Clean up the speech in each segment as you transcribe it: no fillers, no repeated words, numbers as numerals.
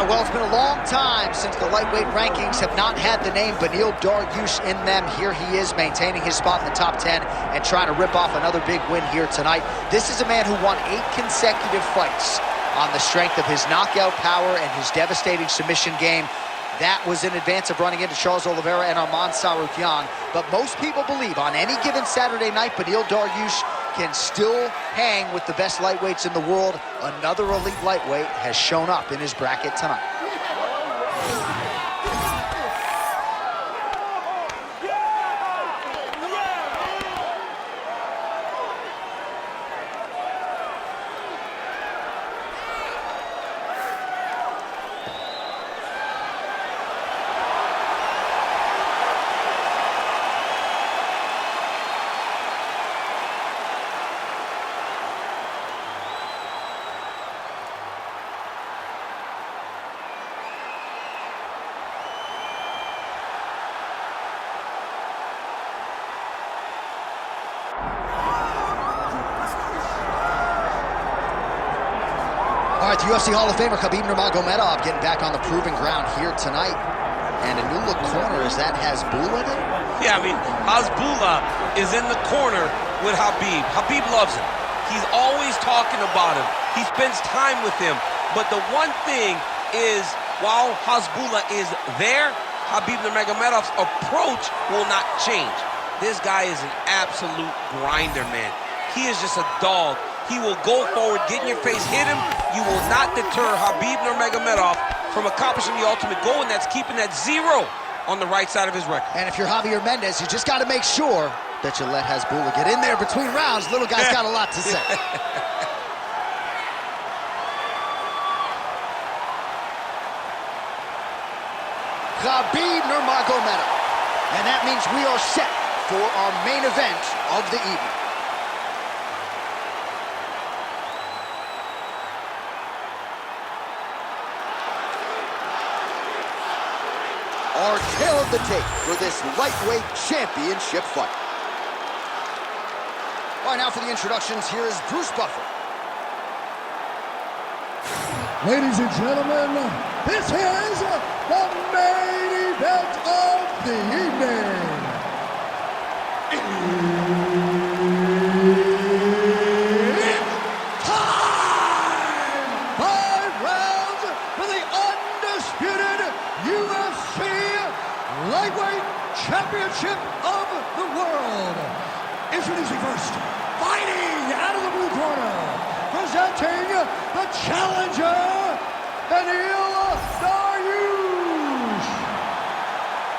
Well, it's been a long time since the lightweight rankings have not had the name Beneil Dariush in them. Here he is maintaining his spot in the top 10 and trying to rip off another big win here tonight. This is a man who won 8 consecutive fights on the strength of his knockout power and his devastating submission game. That was in advance of running into Charles Oliveira and Arman Tsarukyan. But most people believe on any given Saturday night, Beneil Dariush can still hang with the best lightweights in the world. Another elite lightweight has shown up in his bracket tonight. All right, the UFC Hall of Famer Khabib Nurmagomedov getting back on the proving ground here tonight. And a new look corner, is that Hasbulla then? Yeah, I mean, Hasbulla is in the corner with Khabib. Khabib loves him. He's always talking about him. He spends time with him. But the one thing is, while Hasbulla is there, Khabib Nurmagomedov's approach will not change. This guy is an absolute grinder, man. He is just a dog. He will go forward, get in your face, hit him. You will not deter Khabib Nurmagomedov from accomplishing the ultimate goal, and that's keeping that 0 on the right side of his record. And if you're Javier Mendez, you just got to make sure that you let Hasbulla get in there between rounds. Little guy's got a lot to say. Khabib Nurmagomedov. And that means we are set for our main event of the evening. Our tail of the tape for this lightweight championship fight. All right, now for the introductions, here is Bruce Buffer. Ladies and gentlemen, this is the main event of the evening. It's time! 5 rounds for the undisputed UFC Lightweight Championship of the world. Introducing first, fighting out of the blue corner, presenting the challenger, Beneil Dariush.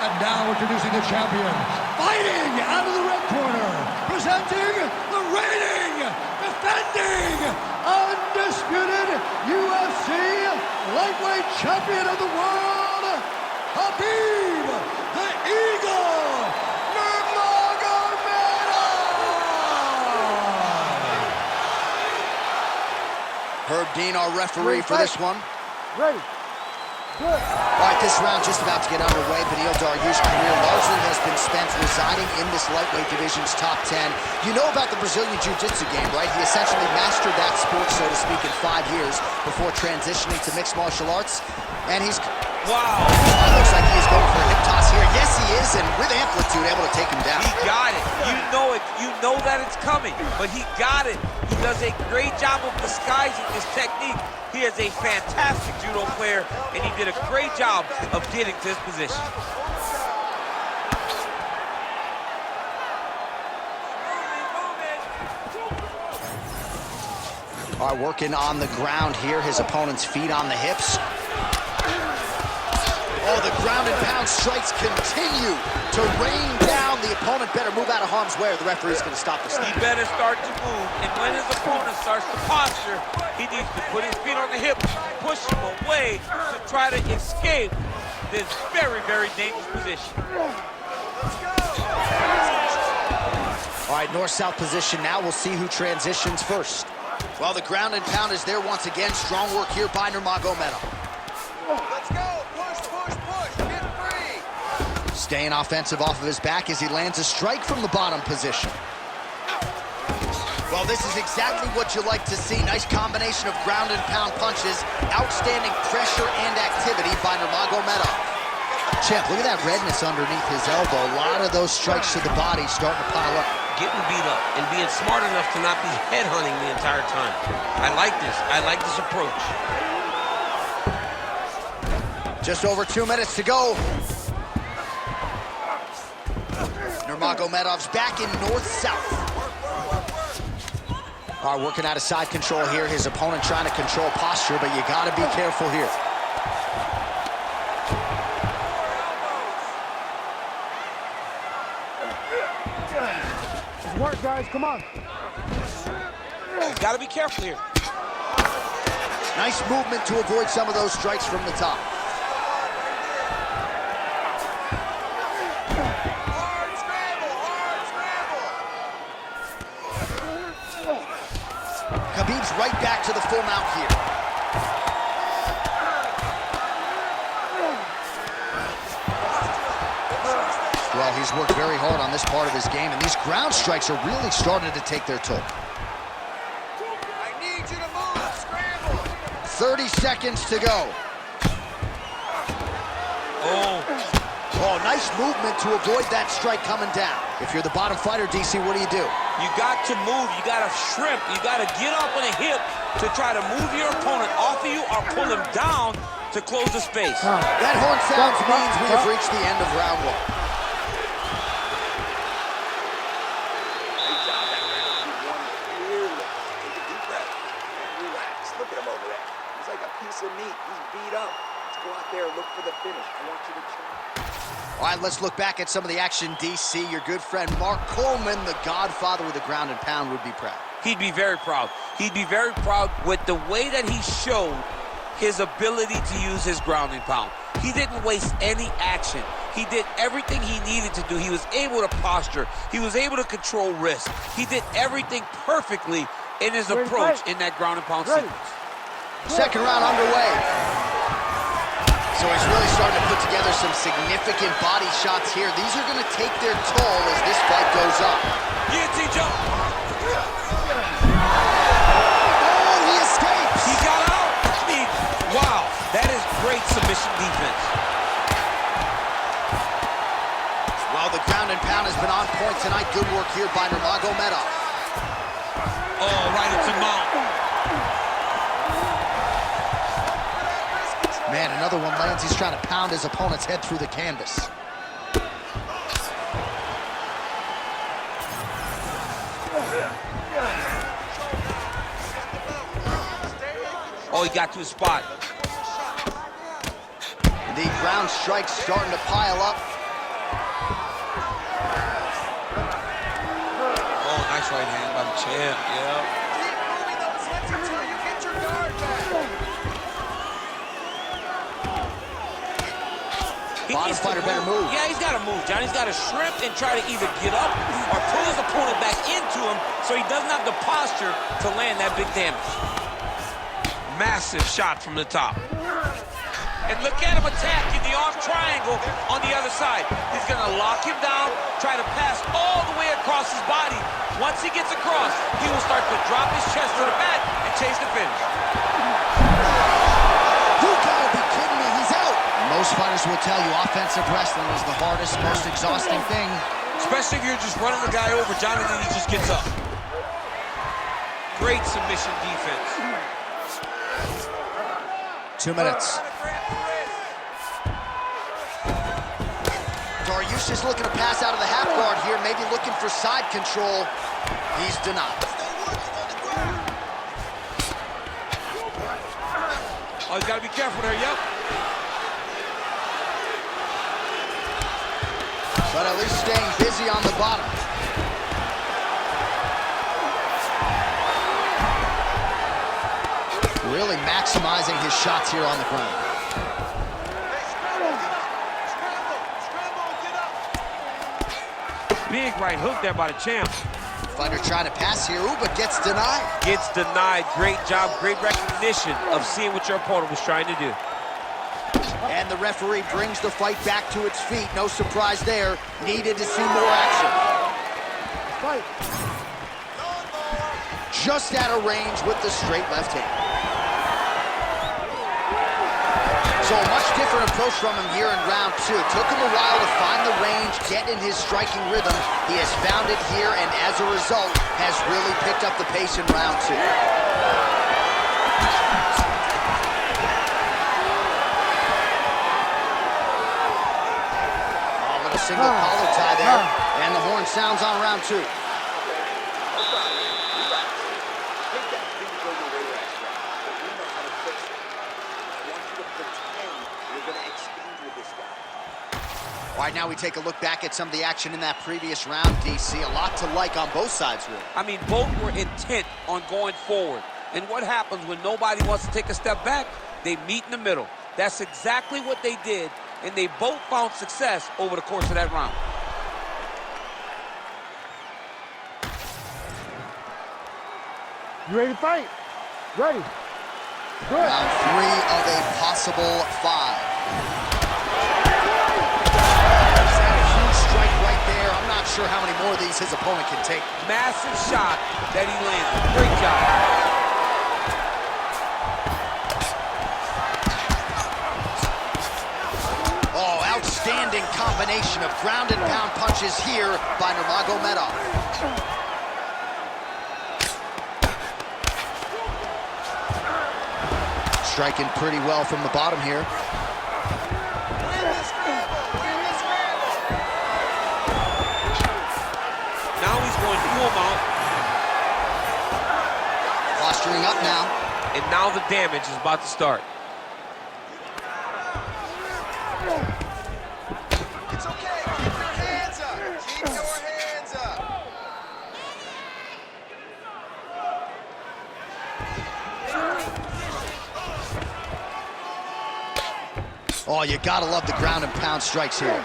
And now introducing the champion, fighting out of the red corner, presenting the reigning, defending, undisputed UFC Lightweight Champion of the world, Khabib the Eagle Nurmagomedov. Herb Dean, our referee for this one. Ready. Good. All right, this round just about to get underway. Beneil Dariush's career largely has been spent residing in this lightweight division's top 10. You know about the Brazilian Jiu-Jitsu game, right? He essentially mastered that sport, so to speak, in 5 years before transitioning to mixed martial arts. And he's... Wow. Looks like he is going for a hip toss here. Yes, he is, and with amplitude, able to take him down. He got it. You know it. You know that it's coming, but he got it. He does a great job of disguising his technique. He is a fantastic judo player, and he did a great job of getting to his position. All right, working on the ground here. His opponent's feet on the hips. Oh, the ground and pound strikes continue to rain down. The opponent better move out of harm's way or the referee's going to stop the strike. He better start to move, and when his opponent starts to posture, he needs to put his feet on the hips, push him away to try to escape this very, very dangerous position. All right, north-south position now. We'll see who transitions first. Well, the ground and pound is there once again. Strong work here by Nurmagomedov. Let's go. Push, push, push. Get free. Staying offensive off of his back as he lands a strike from the bottom position. Well, this is exactly what you like to see. Nice combination of ground and pound punches, outstanding pressure and activity. by Nurmagomedov. Champ, look at that redness underneath his elbow. A lot of those strikes to the body starting to pile up. Getting beat up and being smart enough to not be headhunting the entire time. I like this. I like this approach. Just over 2 minutes to go. Nurmagomedov's back in north-south. All right, working out of side control here. His opponent trying to control posture, but you got to be careful here. Work, guys, come on. Got to be careful here. Nice movement to avoid some of those strikes from the top. Hard scramble, hard scramble. Khabib's right back to the full mount here. Well, he's worked very hard on this part of his game, and these ground strikes are really starting to take their toll. I need you to move, scramble. 30 seconds to go. Oh, nice movement to avoid that strike coming down. If you're the bottom fighter, DC, what do? You got to move. You got to shrimp. You got to get up on a hip to try to move your opponent off of you or pull him down to close the space. That horn sounds means we have reached the end of round one. Look at him over there. He's like a piece of meat. He's beat up. Let's go out there and look for the finish. I want you to try. All right, let's look back at some of the action, DC. Your good friend Mark Coleman, the godfather of the ground and pound, would be proud. He'd be very proud. He'd be very proud with the way that he showed his ability to use his ground and pound. He didn't waste any action. He did everything he needed to do. He was able to posture. He was able to control wrist. He did everything perfectly in his approach in that ground and pound sequence. Second round underway. So he's really starting to put together some significant body shots here. These are going to take their toll as this fight goes on. Guillotine jump. Oh, he escapes. He got out. I mean, wow, that is great submission defense. Well, the ground and pound has been on point tonight. Good work here by Nurmagomedov. Oh, right into mount. Man, another one lands. He's trying to pound his opponent's head through the canvas. Oh, he got to his spot. The ground strikes starting to pile up. Oh, nice right hand by the champ. Yeah. Keep moving those hips until you get your guard back. Bottom fighter better move. Yeah, he's got to move, John. He's got to shrimp and try to either get up or pull his opponent back into him so he doesn't have the posture to land that big damage. Massive shot from the top. And look at him attacking the arm triangle on the other side. He's going to lock him down, try to pass all the way across his body. Once he gets across, he will start to drop his chest to the mat and chase the finish. You gotta be kidding me, he's out. Most fighters will tell you offensive wrestling is the hardest, most exhausting thing. Especially if you're just running the guy over, John, and then he just gets up. Great submission defense. 2 minutes. Dariush is looking to pass out of the half guard here, maybe looking for side control. He's denied. Oh, he's got to be careful there, yep. But at least staying busy on the bottom. Really maximizing his shots here on the ground. Big right hook there by the champ. Fighter trying to pass here, ooh, but gets denied. Gets denied. Great job, great recognition of seeing what your opponent was trying to do. And the referee brings the fight back to its feet. No surprise there. Needed to see more action. Fight. Just out of range with the straight left hand. So a much different approach from him here in round 2. Took him a while to find the range, get in his striking rhythm. He has found it here, and as a result, has really picked up the pace in round 2. A single collar tie there, and the horn sounds on round 2. All right, now we take a look back at some of the action in that previous round, DC. A lot to like on both sides, really. I mean, both were intent on going forward. And what happens when nobody wants to take a step back? They meet in the middle. That's exactly what they did, and they both found success over the course of that round. You ready to fight? Ready. Good. Round 3 of a possible 5. I'm not sure how many more of these his opponent can take. Massive shot that he landed. Great job. Oh, outstanding combination of ground and pound punches here by Nurmagomedov. Striking pretty well from the bottom here. Now he's going full mount. Posturing up now. And now the damage is about to start. It's okay. Keep your hands up. Keep your hands up. Oh, you gotta love the ground and pound strikes here.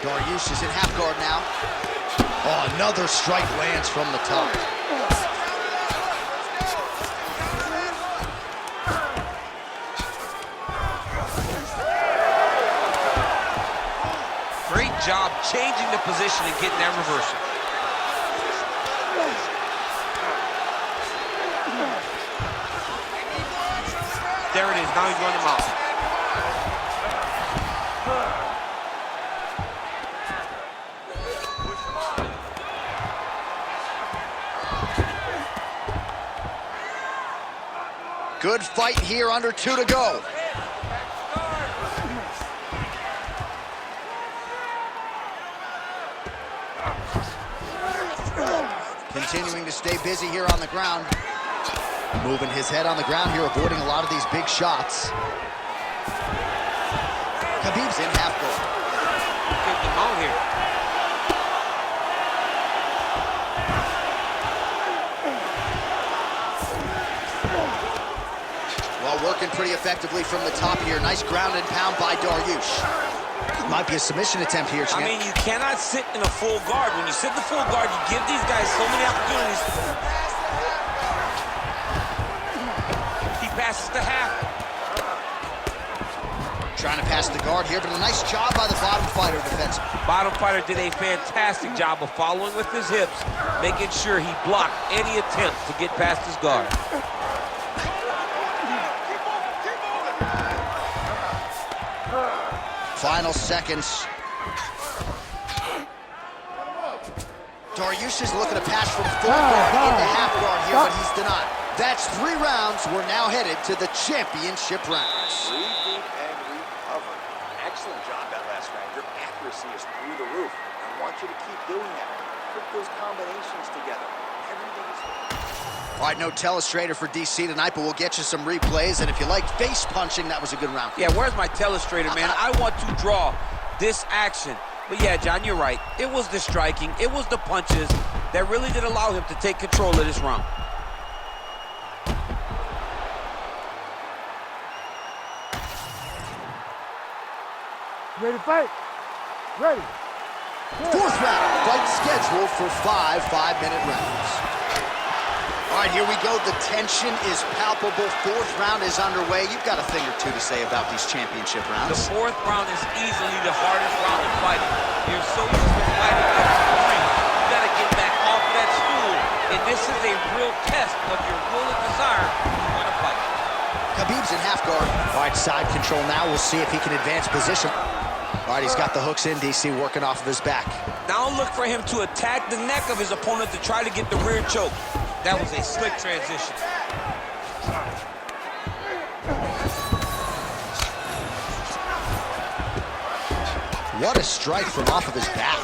Dariush is in half guard now. Oh, another strike lands from the top. Great job changing the position and getting that reversal. There it is. Now he's running him out. Good fight here, under 2 to go. Continuing to stay busy here on the ground. Moving his head on the ground here, avoiding a lot of these big shots. Khabib's in half guard. Get them out here. Well, working pretty effectively from the top here. Nice ground and pound by Dariush. Might be a submission attempt here, champ. I mean, you cannot sit in a full guard. When you sit in the full guard, you give these guys so many opportunities. He passes the half. Trying to pass the guard here, but a nice job by the bottom fighter defensively. Bottom fighter did a fantastic job of following with his hips, making sure he blocked any attempt to get past his guard. Final seconds. Dariush is looking to pass from full guard into half guard here, but he's denied. That's 3 rounds. We're now headed to the championship rounds. Breathe deep and recover. Excellent job that last round. Your accuracy is through the roof. I want you to keep doing that. Put those combinations together. Everything is... All right, no telestrator for DC tonight, but we'll get you some replays. And if you like face punching, that was a good round. Yeah, where's my telestrator, man? I want to draw this action. But yeah, John, you're right. It was the striking, it was the punches that really did allow him to take control of this round. Ready to fight? Ready. Good. 4th round, fight scheduled for 5 5-minute rounds. All right, here we go. The tension is palpable. 4th round is underway. You've got a thing or two to say about these championship rounds. The 4th round is easily the hardest round in fighting. You're so used to fighting in the ring. You got to get back off that stool in this is a real test of your will and desire to win a fight. Khabib's in half guard. All right, side control now. We'll see if he can advance position. All right, he's got the hooks in, DC, working off of his back. Now look for him to attack the neck of his opponent to try to get the rear choke. That was a slick transition. What a strike from off of his back.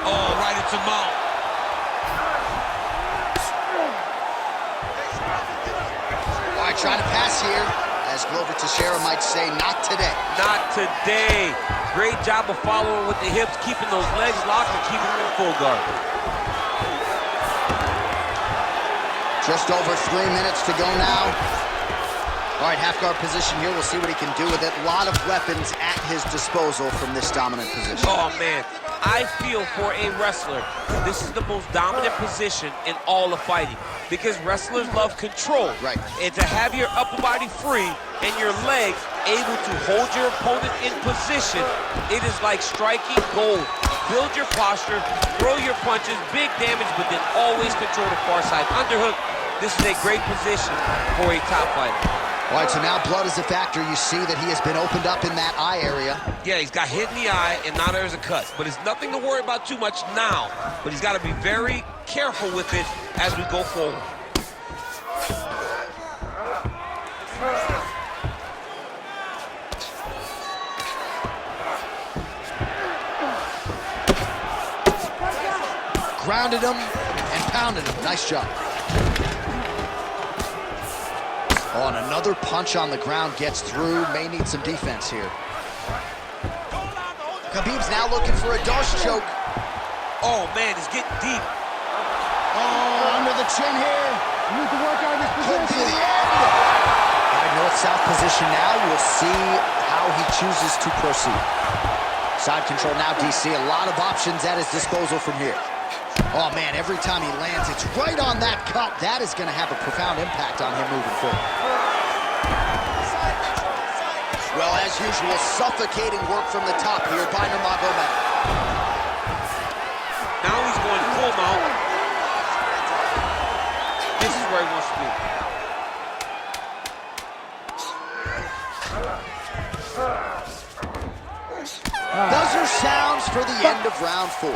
Oh, right into mount. All right, trying to pass here. As Glover Teixeira might say, not today. Not today. Great job of following with the hips, keeping those legs locked and keeping them in full guard. Just over 3 minutes to go now. All right, half guard position here. We'll see what he can do with it. A lot of weapons at his disposal from this dominant position. Oh, man. I feel for a wrestler, this is the most dominant position in all of fighting because wrestlers love control. Right. And to have your upper body free and your legs able to hold your opponent in position, it is like striking gold. Build your posture, throw your punches, big damage, but then always control the far side underhook. This is a great position for a top fighter. All right, so now blood is a factor. You see that he has been opened up in that eye area. Yeah, he's got hit in the eye, and now there's a cut. But it's nothing to worry about too much now. But he's got to be very careful with it as we go forward. Grounded him and pounded him. Nice job. Oh, and another punch on the ground gets through. May need some defense here. Khabib's now looking for a Darce choke. Oh, man, he's getting deep. Oh, under the chin here. You need to work out this Could be position. the end. All right, north-south position now. We'll see how he chooses to proceed. Side control now, DC. A lot of options at his disposal from here. Oh, man, every time he lands, it's right on that cut. That is going to have a profound impact on him moving forward. Well, as usual, suffocating work from the top here by Nurmagomedov. Now he's going full mount. This is where he wants to be. Buzzer sounds for the end of round 4.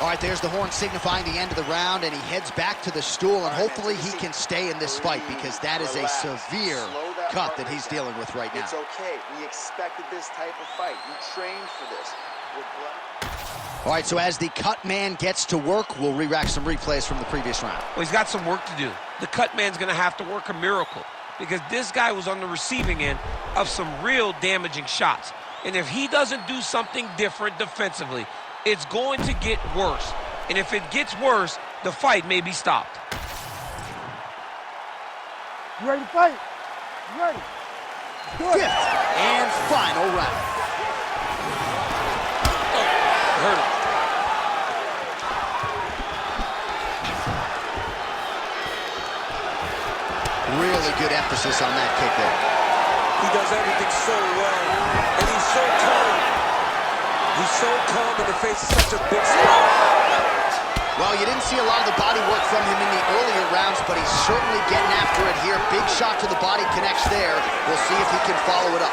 All right, there's the horn signifying the end of the round, and he heads back to the stool, and hopefully he can stay in this fight because that is a severe cut that he's dealing with right now. It's okay. We expected this type of fight. You trained for this. All right, so as the cut man gets to work, we'll re-rack some replays from the previous round. Well, he's got some work to do. The cut man's going to have to work a miracle because this guy was on the receiving end of some real damaging shots. And if he doesn't do something different defensively, it's going to get worse. And if it gets worse, the fight may be stopped. You ready to fight? You ready? Good. Fifth and final round. Oh, hurt him. Really good emphasis on that kick there. He does everything so well, and he's so calm. He's so calm in the face of such a big strike. Well, you didn't see a lot of the body work from him in the earlier rounds, but he's certainly getting after it here. Big shot to the body connects there. We'll see if he can follow it up.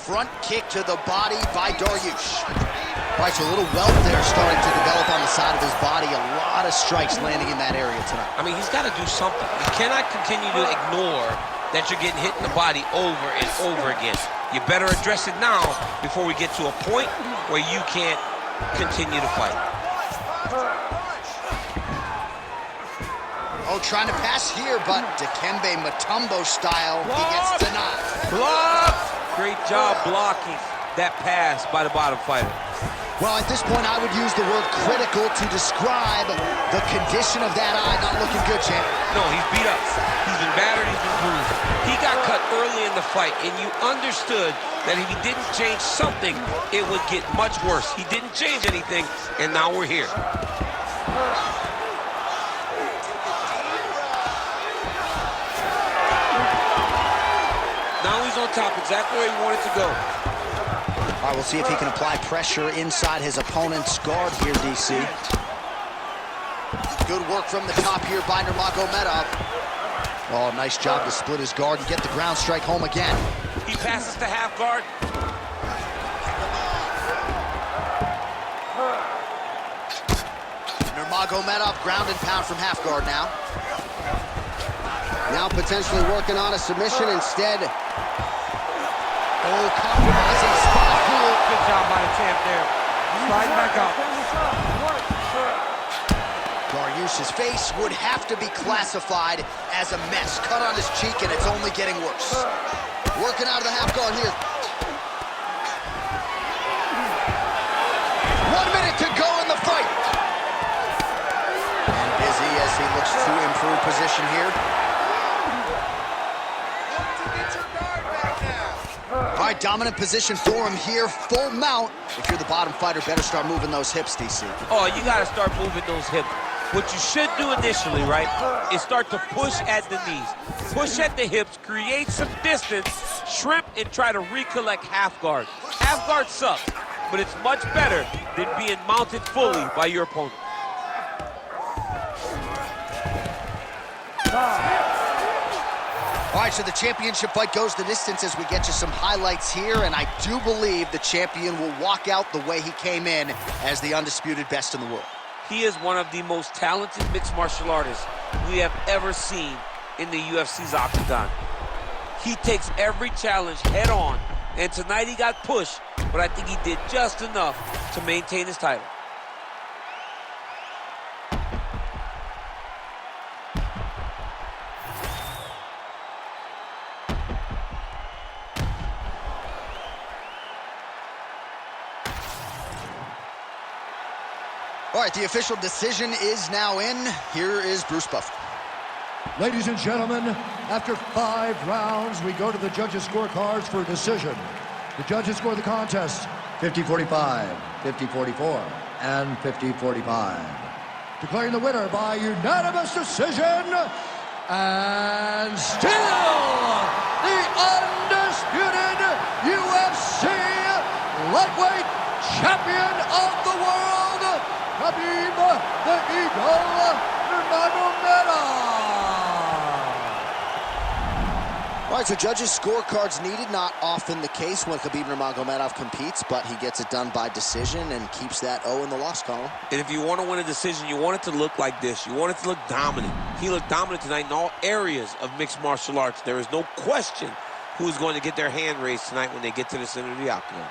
Front kick to the body by Dariush. All right, so a little welt there starting to develop on the side of his body. A lot of strikes landing in that area tonight. I mean, he's got to do something. You cannot continue to ignore that you're getting hit in the body over and over again. You better address it now before we get to a point where you can't continue to fight. Oh, trying to pass here, but Dikembe Mutombo style, he gets denied. Block! Great job blocking that pass by the bottom fighter. Well, at this point, I would use the word critical to describe the condition of that eye. Not looking good, champ. No, he's beat up. He's been battered, he's been bruised. He got cut early in the fight, and you understood that if he didn't change something, it would get much worse. He didn't change anything, and now we're here. Now he's on top, exactly where he wanted to go. All right, we'll see if he can apply pressure inside his opponent's guard here, DC. Good work from the top here by Nurmagomedov. Oh, nice job to split his guard and get the ground strike home again. He passes to half guard. Nurmagomedov ground and pound from half guard now. Now potentially working on a submission instead. Oh, compromising spot. Good job by the champ there. Slide back up. Dariush's face would have to be classified as a mess. Cut on his cheek, and it's only getting worse. Working out of the half guard here. 1 minute to go in the fight. And busy as he looks to improve position here. Look to get your guard back now. All right, dominant position for him here. Full mount. If you're the bottom fighter, better start moving those hips, DC. Oh, you got to start moving those hips. What you should do initially, right, is start to push at the knees. Push at the hips, create some distance, shrimp, and try to recollect half guard. Half guard sucks, but it's much better than being mounted fully by your opponent. All right, so the championship fight goes the distance as we get you some highlights here, and I do believe the champion will walk out the way he came in as the undisputed best in the world. He is one of the most talented mixed martial artists we have ever seen in the UFC's octagon. He takes every challenge head on, and tonight he got pushed, but I think he did just enough to maintain his title. All right, the official decision is now in. Here is Bruce Buffer. Ladies and gentlemen, after 5 rounds, we go to the judges' scorecards for a decision. The judges score the contest 50-45, 50-44, and 50-45. Declaring the winner by unanimous decision, and still the undisputed UFC lightweight champion of the world, Khabib the Eagle Nurmagomedov. All right, so judges' scorecards needed. Not often the case when Khabib Nurmagomedov competes, but he gets it done by decision and keeps that O in the loss column. And if you want to win a decision, you want it to look like this. You want it to look dominant. He looked dominant tonight in all areas of mixed martial arts. There is no question who's going to get their hand raised tonight when they get to the center of the octagon.